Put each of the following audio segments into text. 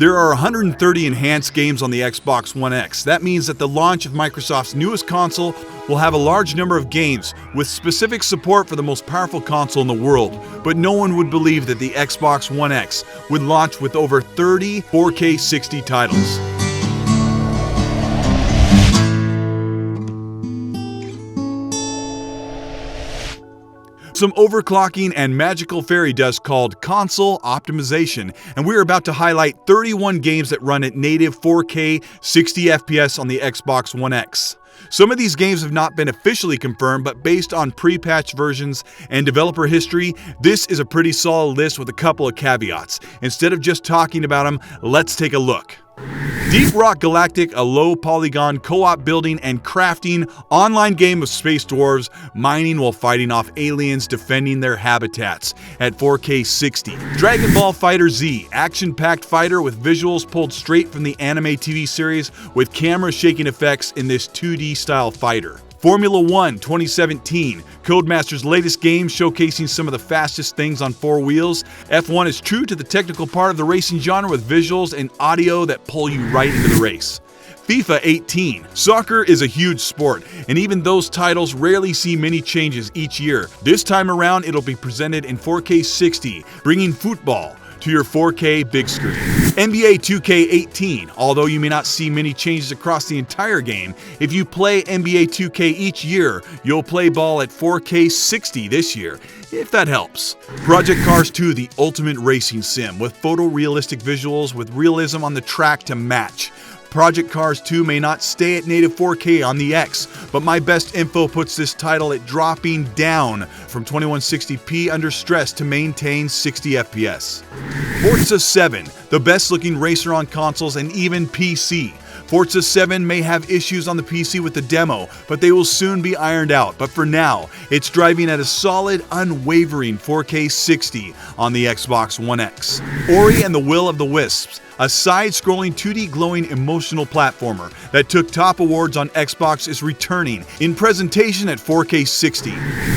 There are 130 enhanced games on the Xbox One X. That means that the launch of Microsoft's newest console will have a large number of games with specific support for the most powerful console in the world. But no one would believe that the Xbox One X would launch with over 30 4K 60 titles. Some overclocking and magical fairy dust called console optimization, and we're about to highlight 31 games that run at native 4K 60 FPS on the Xbox One X. Some of these games have not been officially confirmed, but based on pre-patch versions and developer history, this is a pretty solid list with a couple of caveats. Instead of just talking about them, let's take a look. Deep Rock Galactic, a low-polygon co-op building and crafting online game of space dwarves mining while fighting off aliens defending their habitats at 4K 60. Dragon Ball FighterZ, action-packed fighter with visuals pulled straight from the anime TV series with camera shaking effects in this 2D style fighter. Formula 1 2017, Codemasters' latest game showcasing some of the fastest things on four wheels. F1 is true to the technical part of the racing genre with visuals and audio that pull you right into the race. FIFA 18. Soccer is a huge sport, and even those titles rarely see many changes each year. This time around, it'll be presented in 4K 60, bringing football to your 4K big screen. NBA 2K18. Although you may not see many changes across the entire game, if you play NBA 2K each year, you'll play ball at 4K 60 this year, if that helps. Project Cars 2, the ultimate racing sim, with photorealistic visuals with realism on the track to match. Project Cars 2 may not stay at native 4K on the X, but my best info puts this title at dropping down from 2160p under stress to maintain 60 FPS. Forza 7, the best looking racer on consoles and even PC. Forza 7 may have issues on the PC with the demo, but they will soon be ironed out. But for now, it's driving at a solid, unwavering 4K 60 on the Xbox One X. Ori and the Will of the Wisps, a side-scrolling 2D glowing emotional platformer that took top awards on Xbox, is returning in presentation at 4K 60.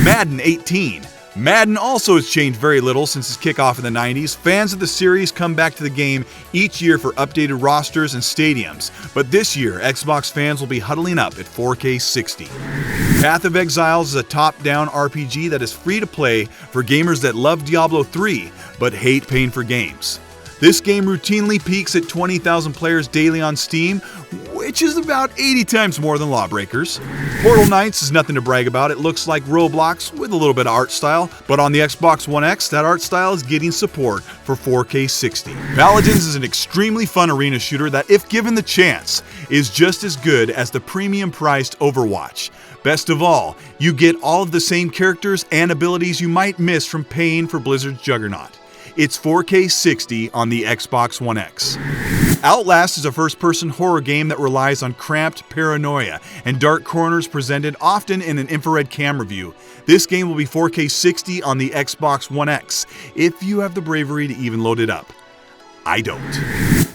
Madden 18. Madden also has changed very little since its kickoff in the 90s. Fans of the series come back to the game each year for updated rosters and stadiums, but this year Xbox fans will be huddling up at 4K 60. Path of Exiles is a top-down RPG that is free to play for gamers that love Diablo 3 but hate paying for games. This game routinely peaks at 20,000 players daily on Steam, which is about 80 times more than Lawbreakers. Portal Knights is nothing to brag about. It looks like Roblox with a little bit of art style, but on the Xbox One X, that art style is getting support for 4K 60. Paladins is an extremely fun arena shooter that, if given the chance, is just as good as the premium-priced Overwatch. Best of all, you get all of the same characters and abilities you might miss from paying for Blizzard's Juggernaut. It's 4K 60 on the Xbox One X. Outlast is a first-person horror game that relies on cramped paranoia and dark corners presented often in an infrared camera view. This game will be 4K 60 on the Xbox One X, if you have the bravery to even load it up. I don't.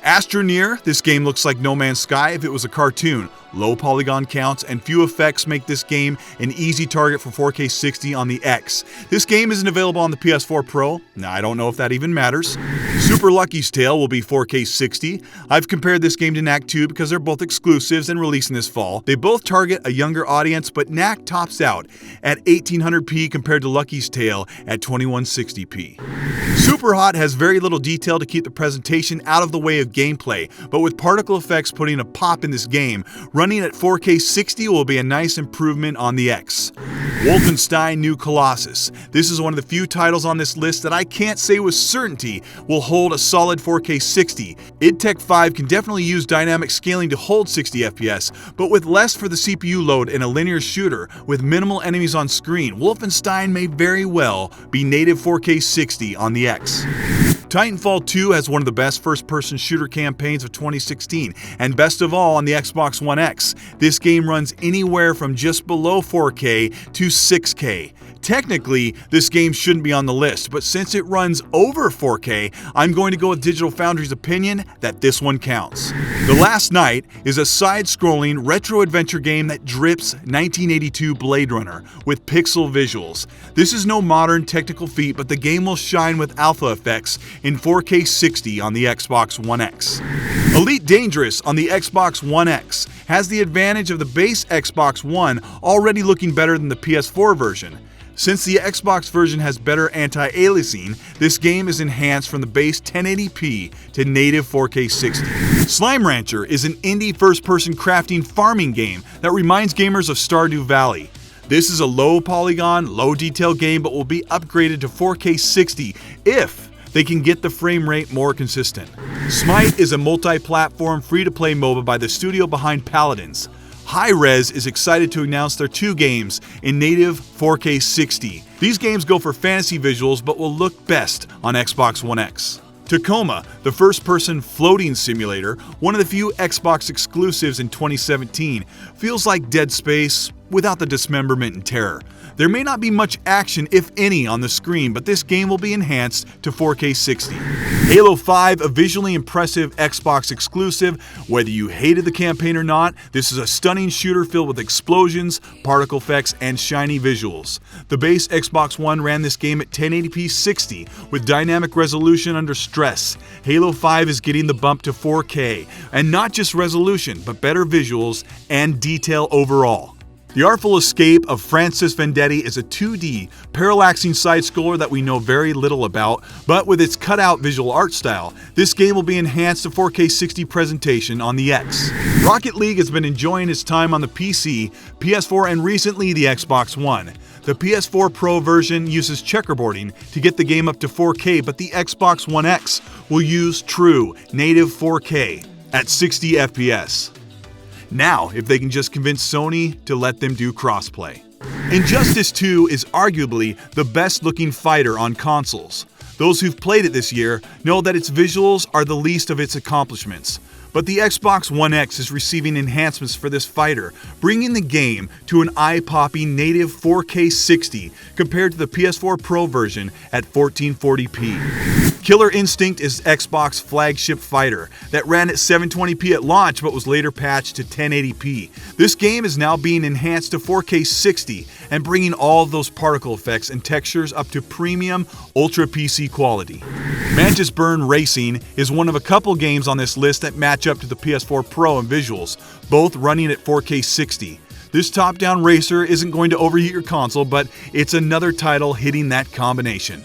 Astroneer, this game looks like No Man's Sky if it was a cartoon. Low polygon counts and few effects make this game an easy target for 4K 60 on the X. This game isn't available on the PS4 Pro. Now, I don't know if that even matters. Super Lucky's Tale will be 4K 60. I've compared this game to Knack 2 because they're both exclusives and releasing this fall. They both target a younger audience, but Knack tops out at 1800p compared to Lucky's Tale at 2160p. Superhot has very little detail to keep the presentation out of the way of gameplay, but with particle effects putting a pop in this game, running at 4K 60 will be a nice improvement on the X. Wolfenstein New Colossus. This is one of the few titles on this list that I can't say with certainty will hold a solid 4K 60. id Tech 5 can definitely use dynamic scaling to hold 60 FPS, but with less for the CPU load in a linear shooter with minimal enemies on screen, Wolfenstein may very well be native 4K 60 on the X. Titanfall 2 has one of the best first-person shooter campaigns of 2016, and best of all on the Xbox One X. This game runs anywhere from just below 4K to 6K. Technically, this game shouldn't be on the list, but since it runs over 4K, I'm going to go with Digital Foundry's opinion that this one counts. The Last Night is a side-scrolling retro adventure game that drips 1982 Blade Runner with pixel visuals. This is no modern technical feat, but the game will shine with alpha effects in 4K 60 on the Xbox One X. Elite Dangerous on the Xbox One X has the advantage of the base Xbox One already looking better than the PS4 version. Since the Xbox version has better anti-aliasing, this game is enhanced from the base 1080p to native 4K 60. Slime Rancher is an indie first-person crafting farming game that reminds gamers of Stardew Valley. This is a low polygon, low detail game but will be upgraded to 4K 60 if they can get the frame rate more consistent. Smite is a multi-platform free-to-play MOBA by the studio behind Paladins. Hi-Rez is excited to announce their 2 games in native 4K 60. These games go for fantasy visuals but will look best on Xbox One X. Tacoma, the first-person floating simulator, one of the few Xbox exclusives in 2017, feels like Dead Space without the dismemberment and terror. There may not be much action, if any, on the screen, but this game will be enhanced to 4K 60. Halo 5, a visually impressive Xbox exclusive. Whether you hated the campaign or not, this is a stunning shooter filled with explosions, particle effects, and shiny visuals. The base Xbox One ran this game at 1080p 60 with dynamic resolution under stress. Halo 5 is getting the bump to 4K, and not just resolution, but better visuals and detail overall. The Artful Escape of Francis Vendetti is a 2D, parallaxing side-scroller that we know very little about, but with its cut-out visual art style, this game will be enhanced to 4K 60 presentation on the X. Rocket League has been enjoying its time on the PC, PS4, and recently the Xbox One. The PS4 Pro version uses checkerboarding to get the game up to 4K, but the Xbox One X will use true, native 4K at 60 FPS. Now, if they can just convince Sony to let them do crossplay. Injustice 2 is arguably the best looking fighter on consoles. Those who've played it this year know that its visuals are the least of its accomplishments. But the Xbox One X is receiving enhancements for this fighter, bringing the game to an eye-popping native 4K 60 compared to the PS4 Pro version at 1440p. Killer Instinct is Xbox flagship fighter that ran at 720p at launch but was later patched to 1080p. This game is now being enhanced to 4K 60 and bringing all of those particle effects and textures up to premium Ultra PC quality. Mantis Burn Racing is one of a couple games on this list that match up to the PS4 Pro in visuals, both running at 4K 60. This top-down racer isn't going to overheat your console, but it's another title hitting that combination.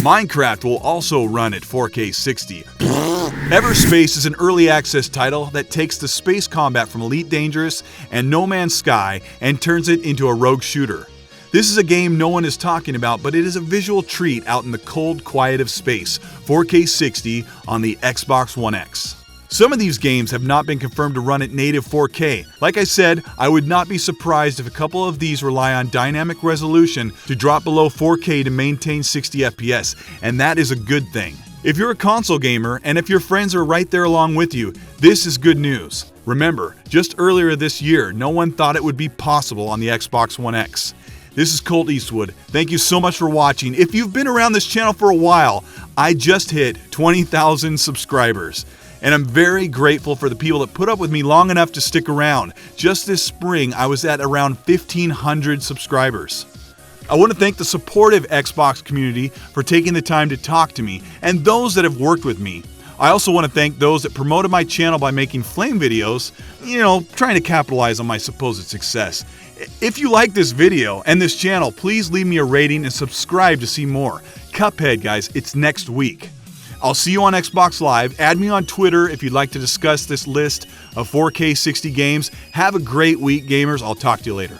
Minecraft will also run at 4K 60. Everspace is an early access title that takes the space combat from Elite Dangerous and No Man's Sky and turns it into a rogue shooter. This is a game no one is talking about, but it is a visual treat out in the cold quiet of space, 4K 60 on the Xbox One X. Some of these games have not been confirmed to run at native 4K. Like I said, I would not be surprised if a couple of these rely on dynamic resolution to drop below 4K to maintain 60 FPS, and that is a good thing. If you're a console gamer, and if your friends are right there along with you, this is good news. Remember, just earlier this year, no one thought it would be possible on the Xbox One X. This is Colt Eastwood. Thank you so much for watching. If you've been around this channel for a while, I just hit 20,000 subscribers. And I'm very grateful for the people that put up with me long enough to stick around. Just this spring, I was at around 1,500 subscribers. I want to thank the supportive Xbox community for taking the time to talk to me, and those that have worked with me. I also want to thank those that promoted my channel by making flame videos, trying to capitalize on my supposed success. If you like this video and this channel, please leave me a rating and subscribe to see more. Cuphead, guys, it's next week. I'll see you on Xbox Live. Add me on Twitter if you'd like to discuss this list of 4K 60 games. Have a great week, gamers. I'll talk to you later.